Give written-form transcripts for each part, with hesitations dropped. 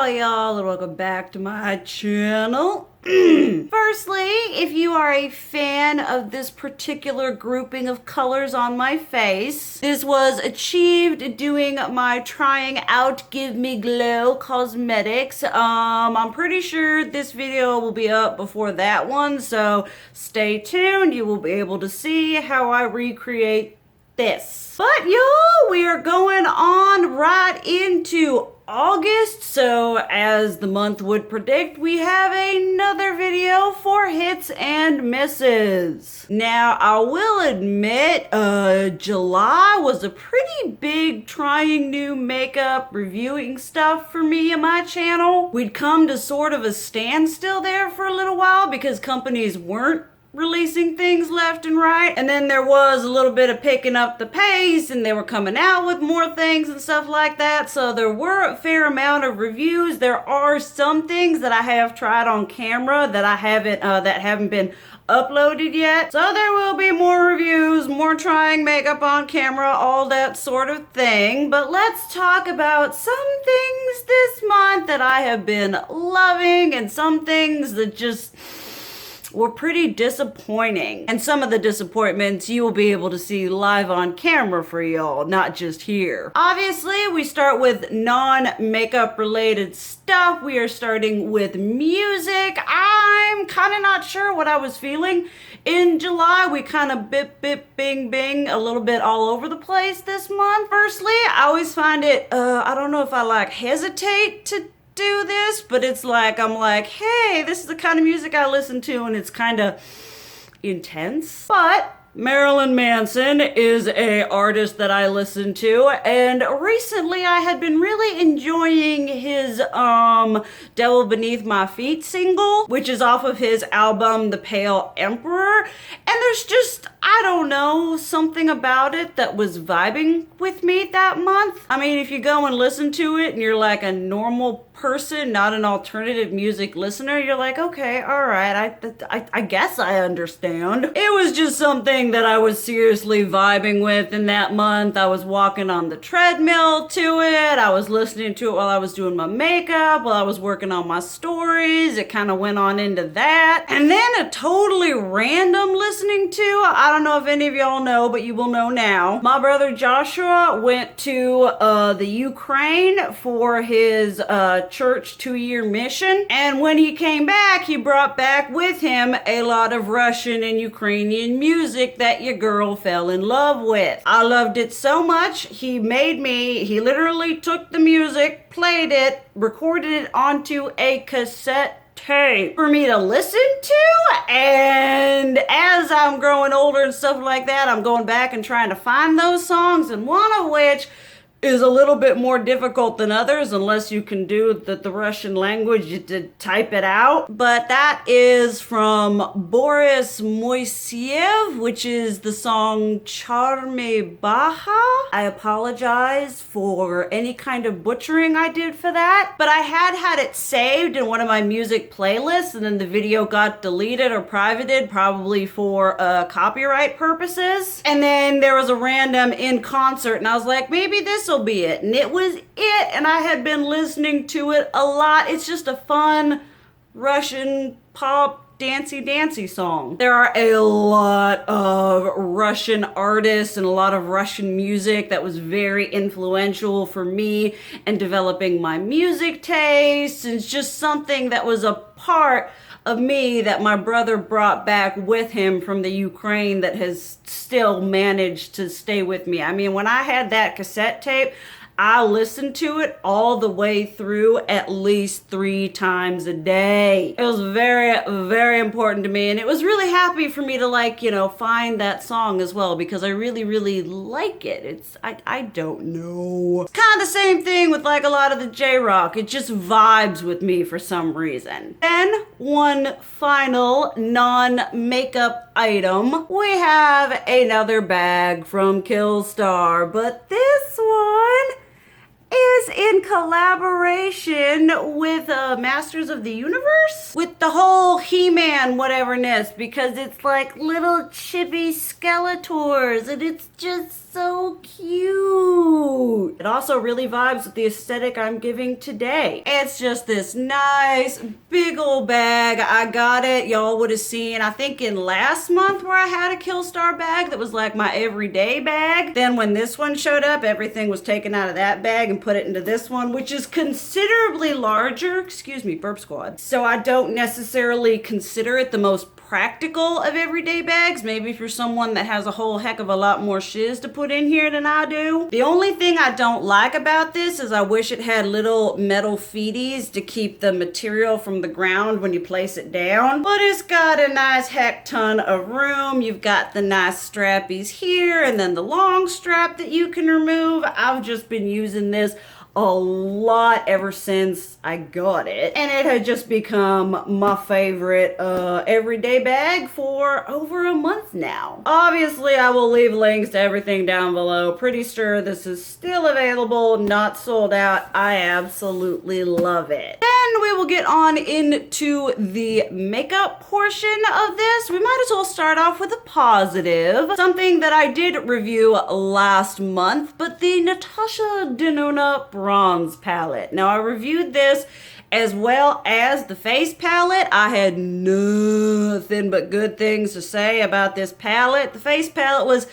Hi y'all, and welcome back to my channel. Firstly, if you are a fan of this particular grouping of colors on my face, this was achieved doing my trying out Give Me Glow cosmetics. I'm pretty sure this video will be up before that one, so stay tuned. You will be able to see how I recreate this. But y'all, we are going on right into August, so as the month would predict, we have another video for hits and misses. Now, I will admit, July was a pretty big trying new makeup, reviewing stuff for me and my channel. We'd come to sort of a standstill there for a little while because companies weren't releasing things left and right, and then there was a little bit of picking up the pace and they were coming out with more things and stuff like that, so there were a fair amount of reviews. There are some things that I have tried on camera that I haven't been uploaded yet, so there will be more reviews, more trying makeup on camera, all that sort of thing. But let's talk about some things this month that I have been loving and some things that just were pretty disappointing. And some of the disappointments you will be able to see live on camera for y'all, not just here. Obviously, we start with non-makeup related stuff. We are starting with music. I'm kind of not sure what I was feeling. In July, we kind of bip, bip, bing, bing, a little bit all over the place this month. Firstly, I always find it, I don't know if I hesitate to do this, but it's I'm like, hey, this is the kind of music I listen to, and it's kind of intense. But Marilyn Manson is a artist that I listen to, and recently I had been really enjoying his Devil Beneath My Feet single, which is off of his album The Pale Emperor, and there's just, I don't know, something about it that was vibing with me that month. I mean, if you go and listen to it and you're like a normal person, not an alternative music listener, you're like, okay, all right, I guess I understand. It was just something that I was seriously vibing with in that month. I was walking on the treadmill to it. I was listening to it while I was doing my makeup, while I was working on my stories. It kind of went on into that. And then a totally random listening to, I don't know if any of y'all know, but you will know now. My brother Joshua went to the Ukraine for his church 2-year mission, and when he came back, he brought back with him a lot of Russian and Ukrainian music that your girl fell in love with. I loved it so much, he literally took the music, played it, recorded it onto a cassette tape for me to listen to, and as I'm growing older and stuff like that, I'm going back and trying to find those songs, and one of which is a little bit more difficult than others unless you can do the Russian language to type it out. But that is from Boris Moiseev, which is the song Charme Baha. I apologize for any kind of butchering I did for that, but I had it saved in one of my music playlists, and then the video got deleted or privated, probably for copyright purposes. And then there was a random in concert, and I was like, maybe this will be it, and it was it, and I had been listening to it a lot. It's just a fun Russian pop dancey song. There are a lot of Russian artists and a lot of Russian music that was very influential for me in developing my music taste. It's just something that was a part of me that my brother brought back with him from the Ukraine that has still managed to stay with me. I mean, when I had that cassette tape, I listened to it all the way through at least 3 times a day. It was very, very important to me, and it was really happy for me to find that song as well, because I really, really like it. I don't know. It's kind of the same thing with a lot of the J-rock. It just vibes with me for some reason. Then one final non-makeup item. We have another bag from Killstar, but this one is in collaboration with Masters of the Universe, with the whole He-Man whateverness, because it's like little chibi Skeletors, and it's just so cute. It also really vibes with the aesthetic I'm giving today. It's just this nice big old bag. I got it, y'all would have seen, I think in last month, where I had a Killstar bag that was like my everyday bag. Then when this one showed up, everything was taken out of that bag and put it into this one, which is considerably larger. Excuse me, burp squad. So I don't necessarily consider it the most practical of everyday bags. Maybe if you're someone that has a whole heck of a lot more shiz to put in here than I do. The only thing I don't like about this is I wish it had little metal feeties to keep the material from the ground when you place it down. But it's got a nice heck ton of room. You've got the nice strappies here and then the long strap that you can remove. I've just been using this a lot ever since I got it, and it had just become my favorite everyday bag for over a month now. Obviously, I will leave links to everything down below. Pretty sure this is still available, not sold out. I absolutely love it. Then we will get on into the makeup portion of this. We might as well start off with a positive, something that I did review last month, but the Natasha Denona Bronze palette. Now I reviewed this as well as the face palette. I had nothing but good things to say about this palette. The face palette was,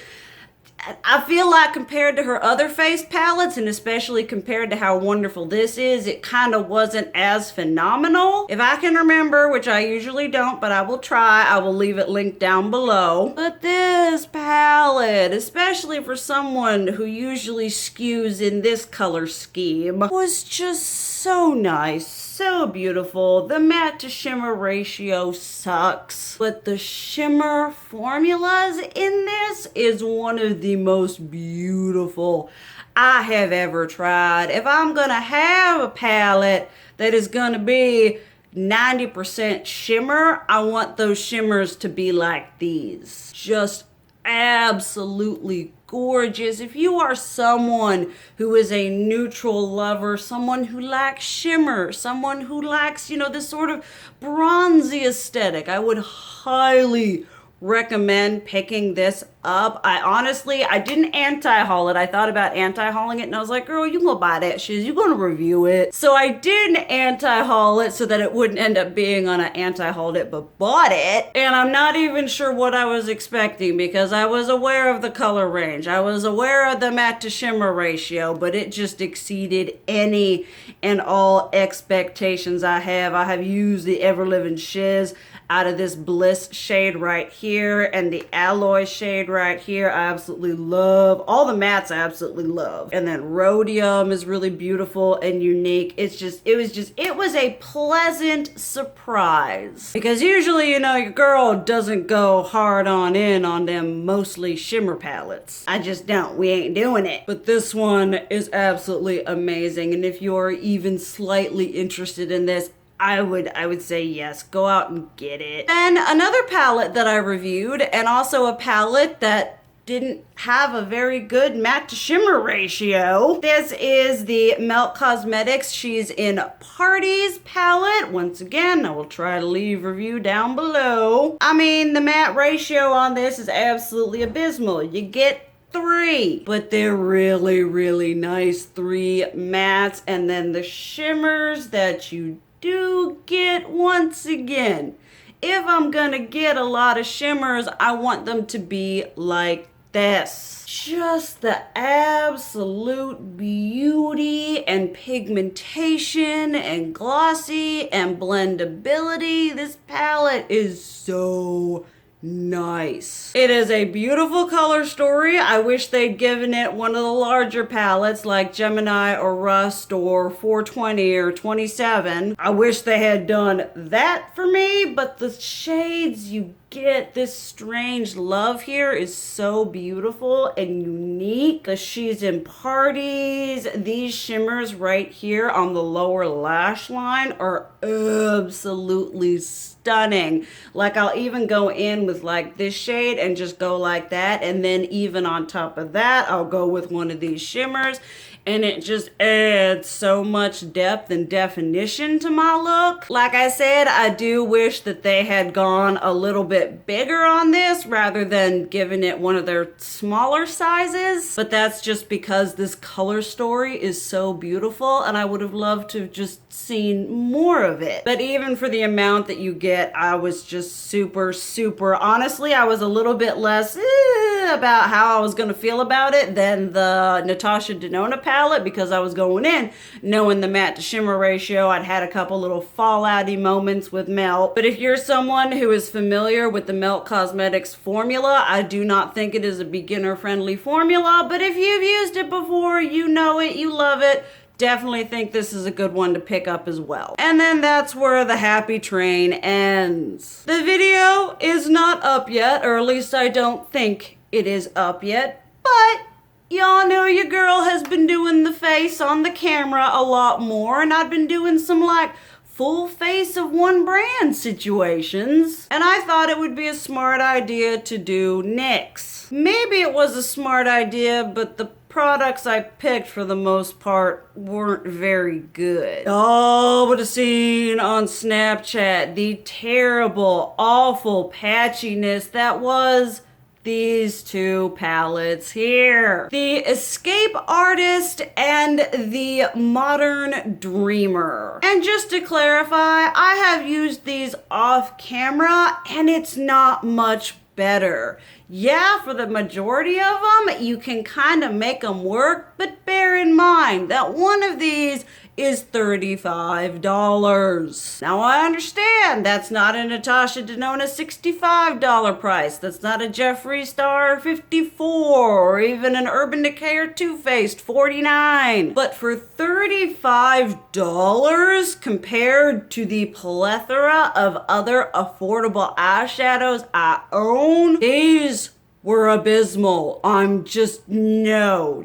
I feel like, compared to her other face palettes, and especially compared to how wonderful this is, it kind of wasn't as phenomenal. If I can remember, which I usually don't, but I will try, I will leave it linked down below. But this palette, especially for someone who usually skews in this color scheme, was just so nice, so beautiful. The matte to shimmer ratio sucks, but the shimmer formulas in this is one of the most beautiful I have ever tried. If I'm gonna have a palette that is gonna be 90% shimmer, I want those shimmers to be like these. Just absolutely gorgeous. If you are someone who is a neutral lover, someone who likes shimmer, someone who likes, this sort of bronzy aesthetic, I would highly recommend picking this up. I didn't anti-haul it. I thought about anti-hauling it, and I was like, girl, you gonna buy that shit, you gonna review it. So I didn't anti-haul it so that it wouldn't end up being on an anti-hauled it, but bought it. And I'm not even sure what I was expecting, because I was aware of the color range, I was aware of the matte to shimmer ratio, but it just exceeded any and all expectations I have. I have used the ever living shiz out of this Bliss shade right here and the Alloy shade right here. I absolutely love. All the mattes I absolutely love. And then Rhodium is really beautiful and unique. It was a pleasant surprise. Because usually, your girl doesn't go hard on in on them mostly shimmer palettes. I just don't. We ain't doing it. But this one is absolutely amazing. And if you're even slightly interested in this, I would say yes, go out and get it. Then another palette that I reviewed, and also a palette that didn't have a very good matte to shimmer ratio. This is the Melt Cosmetics She's in Parties palette. Once again, I will try to leave review down below. I mean, the matte ratio on this is absolutely abysmal. You get 3, but they're really, really nice 3 mattes, and then the shimmers that you do get, once again, if I'm gonna get a lot of shimmers, I want them to be like this. Just the absolute beauty and pigmentation and glossy and blendability. This palette is so nice. It is a beautiful color story. I wish they'd given it one of the larger palettes like Gemini or Rust or 420 or 27. I wish they had done that for me, but the shades you get, this strange love here, is so beautiful and unique. The She's in Parties, these shimmers right here on the lower lash line are absolutely stunning. Like, I'll even go in with like this shade and just go like that, and then even on top of that I'll go with one of these shimmers, and it just adds so much depth and definition to my look. Like I said, I do wish that they had gone a little bit bigger on this rather than giving it one of their smaller sizes, but that's just because this color story is so beautiful and I would have loved to have just seen more of it. But even for the amount that you get, I was just super honestly, I was a little bit less about how I was gonna feel about it than the Natasha Denona palette, because I was going in knowing the matte to shimmer ratio. I'd had a couple little fallouty moments with Melt, but if you're someone who is familiar with the Melt Cosmetics formula, I do not think it is a beginner friendly formula, but if you've used it before, you know it, you love it, definitely think this is a good one to pick up as well. And then that's where the happy train ends. The video is not up yet, or at least I don't think it is up yet, but y'all know your girl has been doing the face on the camera a lot more, and I've been doing some like full face of one brand situations, and I thought it would be a smart idea to do Nyx. Maybe it was a smart idea, but the products I picked for the most part weren't very good. Oh, but a scene on Snapchat, the terrible, awful patchiness that was these two palettes here. The Escape Artist and the Modern Dreamer. And just to clarify, I have used these off camera and it's not much better. Yeah, for the majority of them, you can kind of make them work, but bear in mind that one of these is $35. Now I understand that's not a Natasha Denona $65 price. That's not a Jeffree Star $54 or even an Urban Decay or Too Faced $49. But for $35 compared to the plethora of other affordable eyeshadows I own, these were abysmal. I'm just, no.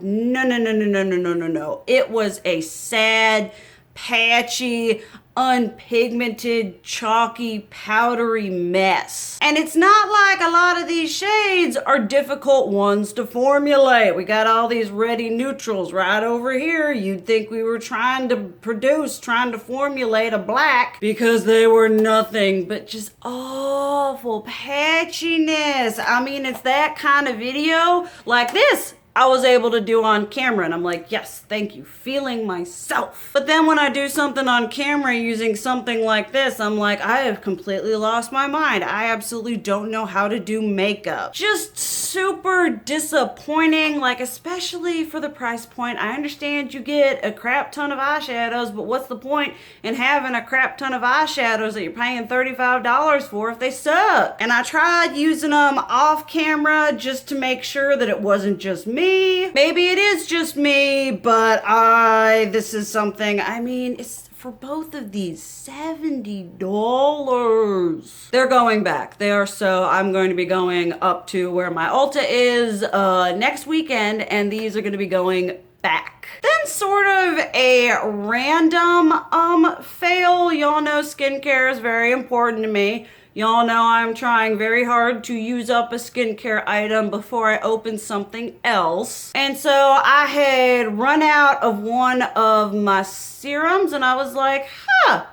It was a sad, patchy, unpigmented, chalky, powdery mess. And it's not like a lot of these shades are difficult ones to formulate. We got all these ready neutrals right over here. You'd think we were trying to formulate a black, because they were nothing but just awful patchiness. I mean, it's that kind of video like this I was able to do on camera, and I'm like, yes, thank you, feeling myself. But then when I do something on camera using something like this, I'm like, I have completely lost my mind. I absolutely don't know how to do makeup. Just super disappointing, like especially for the price point. I understand you get a crap ton of eyeshadows, but what's the point in having a crap ton of eyeshadows that you're paying $35 for if they suck? And I tried using them off camera just to make sure that it wasn't just me. Maybe it is just me, but this is something, I mean, it's for both of these $70. They're going back. I'm going to be going up to where my Ulta is next weekend, and these are going to be going back. Then sort of a random fail. Y'all know skincare is very important to me. Y'all know I'm trying very hard to use up a skincare item before I open something else. And so I had run out of one of my serums, and I was like, I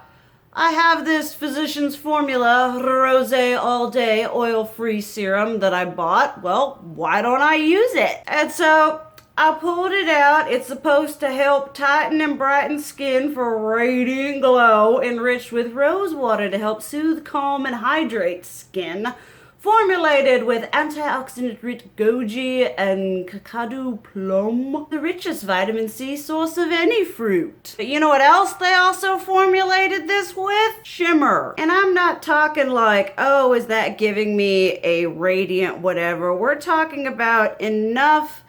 have this Physicians Formula Rosé All Day Oil-Free Serum that I bought. Well, why don't I use it? And so I pulled it out. It's supposed to help tighten and brighten skin for a radiant glow, enriched with rose water to help soothe, calm, and hydrate skin. Formulated with antioxidant-rich goji and kakadu plum, the richest vitamin C source of any fruit. But you know what else they also formulated this with? Shimmer. And I'm not talking like, oh, is that giving me a radiant whatever. We're talking about enough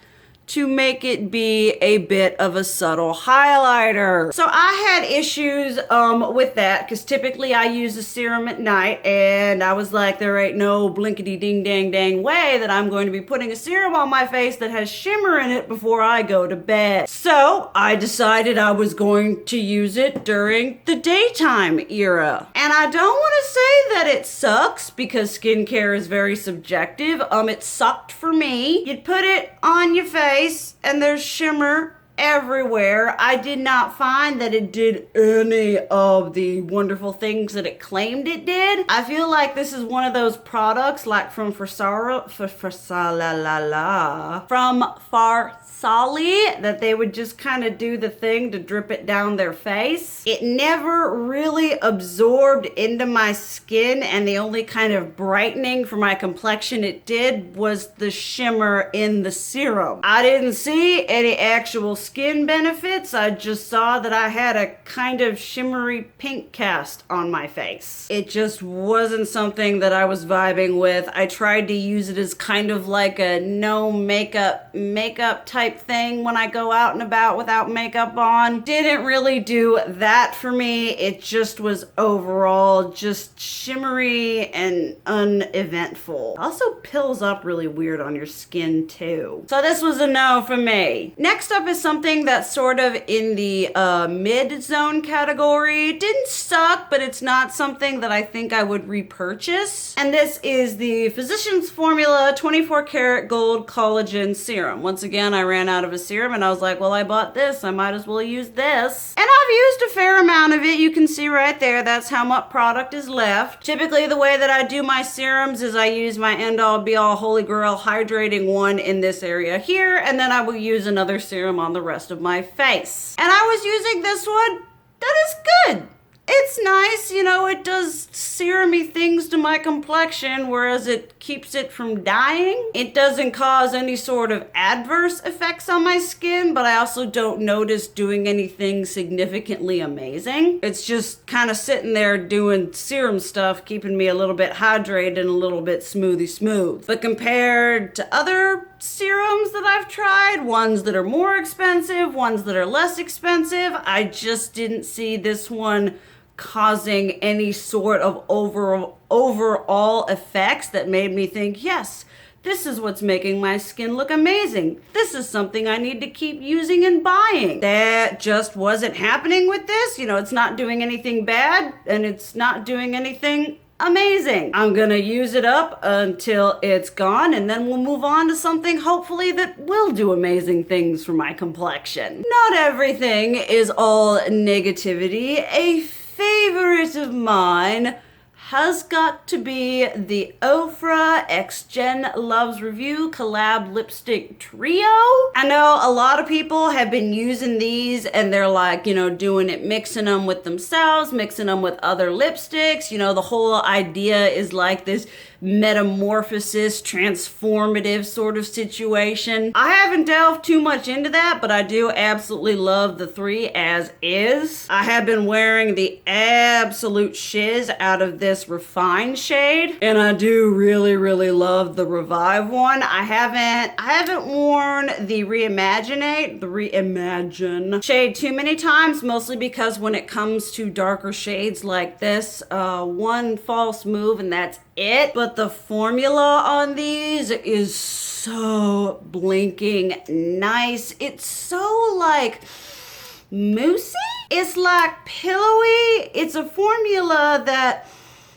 to make it be a bit of a subtle highlighter. So I had issues with that, because typically I use a serum at night, and I was like, there ain't no blinkety ding dang dang way that I'm going to be putting a serum on my face that has shimmer in it before I go to bed. So I decided I was going to use it during the daytime era. And I don't want to say that it sucks, because skincare is very subjective. It sucked for me. You'd put it on your face and there's shimmer everywhere. I did not find that it did any of the wonderful things that it claimed it did. I feel like this is one of those products like from Farsali that they would just kind of do the thing to drip it down their face. It never really absorbed into my skin, and the only kind of brightening for my complexion it did was the shimmer in the serum. I didn't see any actual skin benefits. I just saw that I had a kind of shimmery pink cast on my face. It just wasn't something that I was vibing with. I tried to use it as kind of like a no makeup type thing when I go out and about without makeup on. Didn't really do that for me. It just was overall just shimmery and uneventful. Also pills up really weird on your skin too. So this was a no for me. Next up is something that's sort of in the mid-zone category. Didn't suck, but it's not something that I think I would repurchase. And this is the Physicians Formula 24 karat gold collagen serum. Once again, I ran out of a serum and I was like, well, I bought this, I might as well use this. And I've used a fair amount of it. You can see right there, that's how much product is left. Typically the way that I do my serums is I use my end all be all holy grail hydrating one in this area here, and then I will use another serum on the rest of my face. And I was using this one. That is good. It's nice, you know, it does serum-y things to my complexion, whereas it keeps it from dying. It doesn't cause any sort of adverse effects on my skin, but I also don't notice doing anything significantly amazing. It's just kind of sitting there doing serum stuff, keeping me a little bit hydrated and a little bit smoothy smooth. But compared to other serums that I've tried, ones that are more expensive, ones that are less expensive, I just didn't see this one causing any sort of overall effects that made me think, yes, this is what's making my skin look amazing. This is something I need to keep using and buying. That just wasn't happening with this. You know, it's not doing anything bad and it's not doing anything amazing. I'm gonna use it up until it's gone, and then we'll move on to something hopefully that will do amazing things for my complexion. Not everything is all negativity. A favorite of mine has got to be the Ofra X JenLuvsReviews collab lipstick trio. I know a lot of people have been using these and they're like, you know, doing it, mixing them with themselves, mixing them with other lipsticks. You know, the whole idea is like this metamorphosis, transformative sort of situation. I haven't delved too much into that, but I do absolutely love the three as is. I have been wearing the absolute shiz out of this refined shade, and I do really love the Revive one. I haven't worn the Reimagine shade too many times, mostly because when it comes to darker shades like this, one false move and that's it. But the formula on these is so blinking nice. It's so like moussey. It's like pillowy. It's a formula that,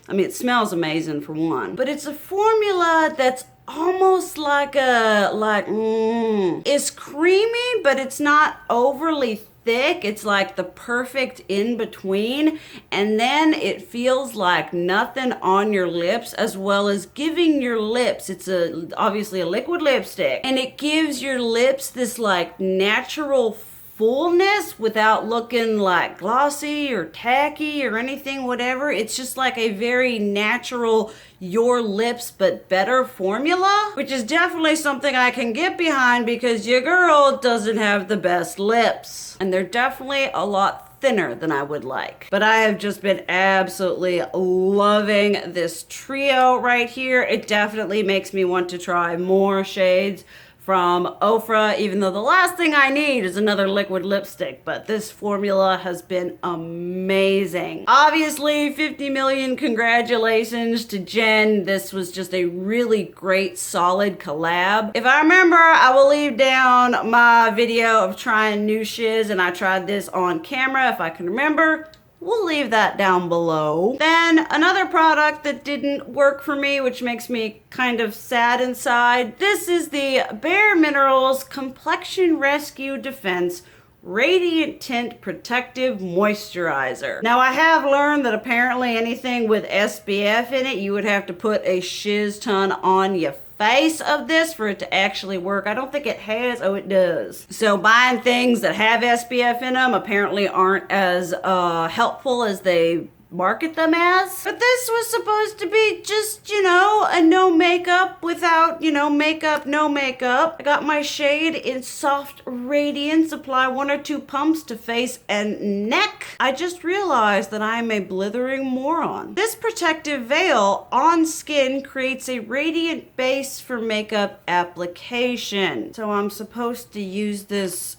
I mean, it smells amazing for one, but it's a formula that's almost like it's creamy, but it's not overly thick. It's like the perfect in between, and then it feels like nothing on your lips, as well as giving your lips, it's obviously a liquid lipstick, and it gives your lips this like natural fullness without looking like glossy or tacky or anything, whatever. It's just like a very natural, your lips but better formula, which is definitely something I can get behind because your girl doesn't have the best lips, and they're definitely a lot thinner than I would like. But I have just been absolutely loving this trio right here. It definitely makes me want to try more shades from Ofra, even though the last thing I need is another liquid lipstick, but this formula has been amazing. Obviously, 50 million congratulations to Jen. This was just a really great, solid collab. If I remember, I will leave down my video of trying new shiz, and I tried this on camera if I can remember. We'll leave that down below. Then another product that didn't work for me, which makes me kind of sad inside. This is the Bare Minerals Complexion Rescue Defense Radiant Tint Protective Moisturizer. Now, I have learned that apparently anything with SPF in it, you would have to put a shiz ton on your face of this for it to actually work. I don't think it has. Oh, it does. So buying things that have SPF in them apparently aren't as helpful as they market them as. But this was supposed to be just, you know, a no makeup without, you know, makeup, no makeup. I got my shade in Soft Radiance. Apply 1 or 2 pumps to face and neck. I just realized that I am a blithering moron. This protective veil on skin creates a radiant base for makeup application. So I'm supposed to use this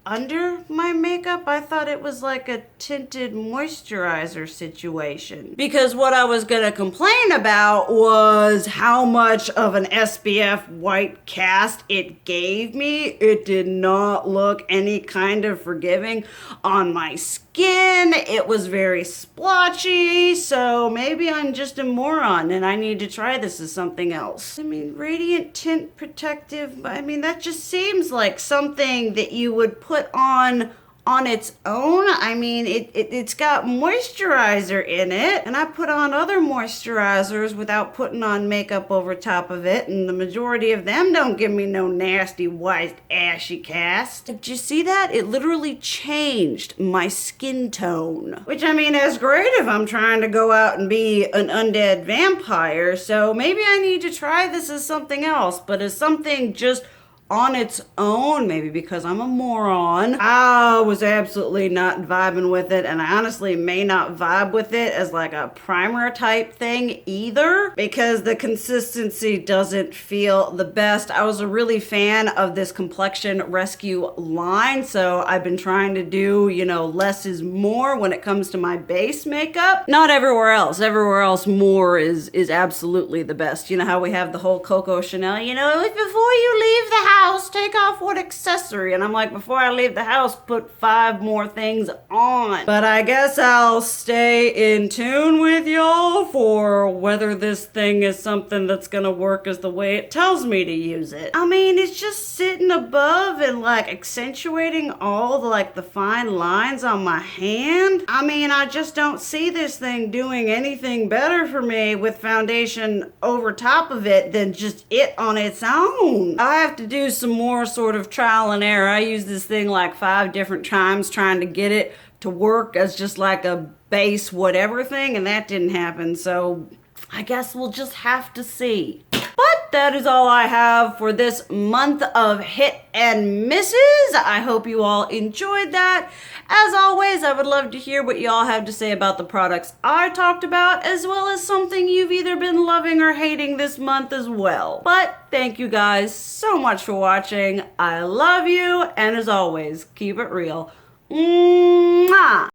under my makeup? I thought it was like a tinted moisturizer situation. Because what I was gonna complain about was how much of an SPF white cast it gave me. It did not look any kind of forgiving on my skin. It was very splotchy, so maybe I'm just a moron and I need to try this as something else. I mean, Radiant Tint Protective, I mean, that just seems like something that you would put on its own. I mean, it's got moisturizer in it, and I put on other moisturizers without putting on makeup over top of it, and the majority of them don't give me no nasty white ashy cast. Did you see that? It literally changed my skin tone, which, I mean, is great if I'm trying to go out and be an undead vampire, so maybe I need to try this as something else, but as something just on its own, maybe because I'm a moron, I was absolutely not vibing with it, and I honestly may not vibe with it as like a primer type thing either, because the consistency doesn't feel the best. I was a really fan of this Complexion Rescue line, so I've been trying to do, you know, less is more when it comes to my base makeup. Not everywhere else. Everywhere else more is absolutely the best. You know how we have the whole Coco Chanel, you know, before you leave the house, take off what accessory, and I'm like, before I leave the house, put 5 more things on. But I guess I'll stay in tune with y'all for whether this thing is something that's gonna work as the way it tells me to use it. I mean, it's just sitting above and like accentuating all the like the fine lines on my hand. I mean, I just don't see this thing doing anything better for me with foundation over top of it than just it on its own. I have to do some more sort of trial and error. I used this thing like 5 different times trying to get it to work as just like a base whatever thing, and that didn't happen, so I guess we'll just have to see. But that is all I have for this month of hit and misses. I hope you all enjoyed that. As always, I would love to hear what y'all have to say about the products I talked about, as well as something you've either been loving or hating this month as well. But thank you guys so much for watching. I love you, and as always, keep it real. Mwah!